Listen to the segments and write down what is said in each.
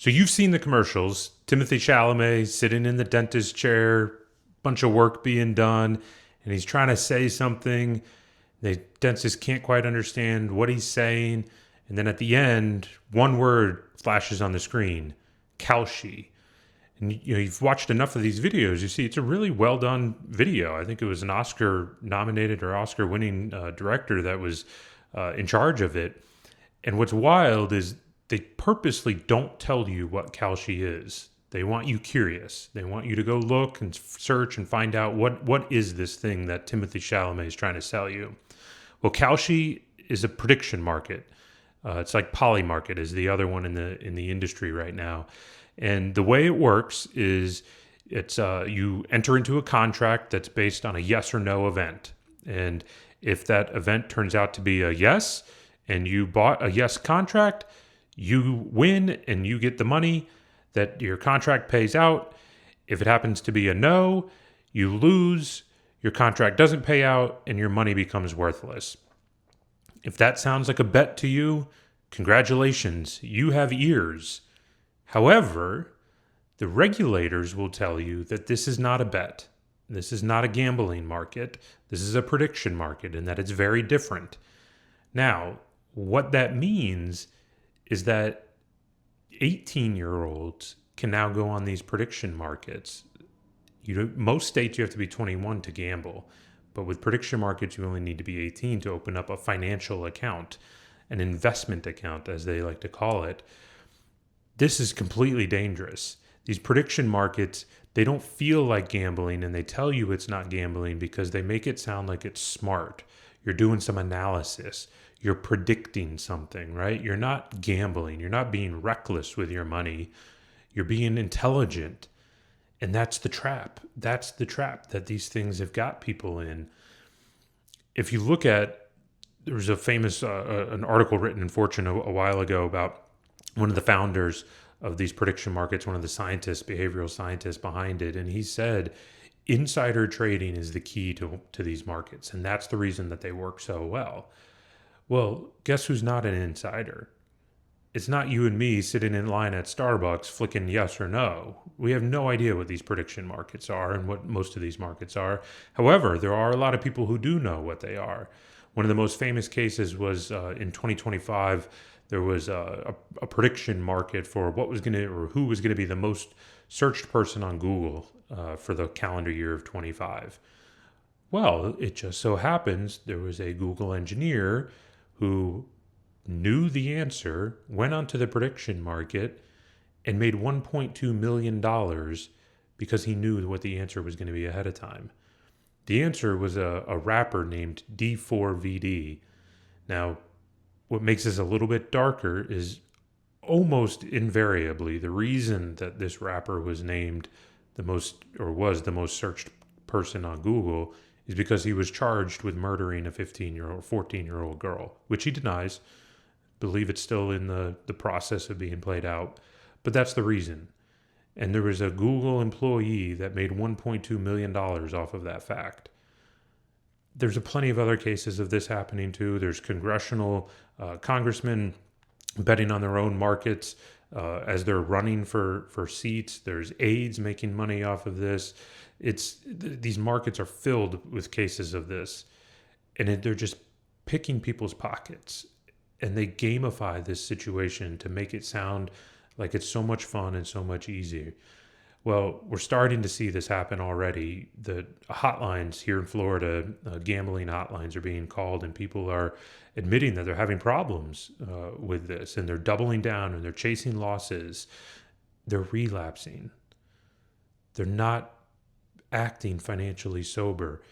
So you've seen the commercials. Timothée Chalamet sitting in the dentist chair, bunch of work being done, and he's trying to say something. The dentist can't quite understand what he's saying. And then at the end, one word flashes on the screen, Kalshi. And you've watched enough of these videos, you see it's a really well done video. I think it was an Oscar nominated or Oscar winning director that was in charge of it. And what's wild is they purposely don't tell you what Kalshi is. They want you curious. They want you to go look and search and find out what is this thing that Timothée Chalamet is trying to sell you. Well, Kalshi is a prediction market. It's like Polymarket is the other one in the industry right now. And the way it works is it's you enter into a contract that's based on a yes or no event. And if that event turns out to be a yes, and you bought a yes contract, you win and you get the money that your contract pays out. If it happens to be a no, you lose, your contract doesn't pay out, and your money becomes worthless. If that sounds like a bet to you, congratulations, you have ears. However, the regulators will tell you that this is not a bet. This is not a gambling market. This is a prediction market, and that it's very different. Now, what that means is that 18-year-olds can now go on these prediction markets. Most states you have to be 21 to gamble, but with prediction markets you only need to be 18 to open up a financial account, an investment account as they like to call it. This is completely dangerous. These prediction markets, they don't feel like gambling, and they tell you it's not gambling because they make it sound like it's smart. You're doing some analysis. You're predicting something, right? You're not gambling. You're not being reckless with your money. You're being intelligent. And that's the trap. That's the trap that these things have got people in. If you look at, there was a famous, an article written in Fortune a while ago about one of the founders of these prediction markets, one of the scientists, behavioral scientists behind it. And he said, insider trading is the key to these markets. And that's the reason that they work so well. Well, guess who's not an insider? It's not you and me sitting in line at Starbucks flicking yes or no. We have no idea what these prediction markets are and what most of these markets are. However, there are a lot of people who do know what they are. One of the most famous cases was in 2025, there was a prediction market for what was going to, or who was going to be the most searched person on Google for the calendar year of 25. Well, it just so happens there was a Google engineer who knew the answer, went onto the prediction market, and made $1.2 million because he knew what the answer was going to be ahead of time. The answer was a rapper named D4VD. Now, what makes this a little bit darker is almost invariably the reason that this rapper was named the most, or was the most searched person on Google, is because he was charged with murdering a 15-year-old, 14-year-old girl, which he denies. Believe it's still in the process of being played out. But that's the reason. And there was a Google employee that made $1.2 million off of that fact. There's plenty of other cases of this happening too. There's congressional congressmen betting on their own markets as they're running for seats. There's aides making money off of this. These markets are filled with cases of this, and they're just picking people's pockets, and they gamify this situation to make it sound like it's so much fun and so much easier. Well, we're starting to see this happen already. The hotlines here in Florida, gambling hotlines, are being called, and people are admitting that they're having problems with this, and they're doubling down and they're chasing losses. They're relapsing. They're not acting financially sober.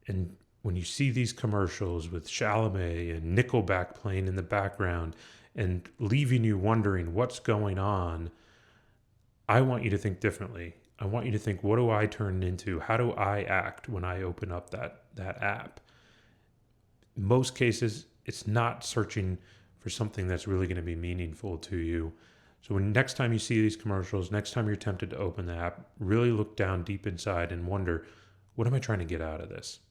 And when you see these commercials with Chalamet and Nickelback playing in the background and leaving you wondering what's going on, I want you to think differently. I want you to think, what do I turn into? How do I act when I open up that app? In most cases, it's not searching for something that's really going to be meaningful to you. So when next time you see these commercials, next time you're tempted to open the app, really look down deep inside and wonder, what am I trying to get out of this?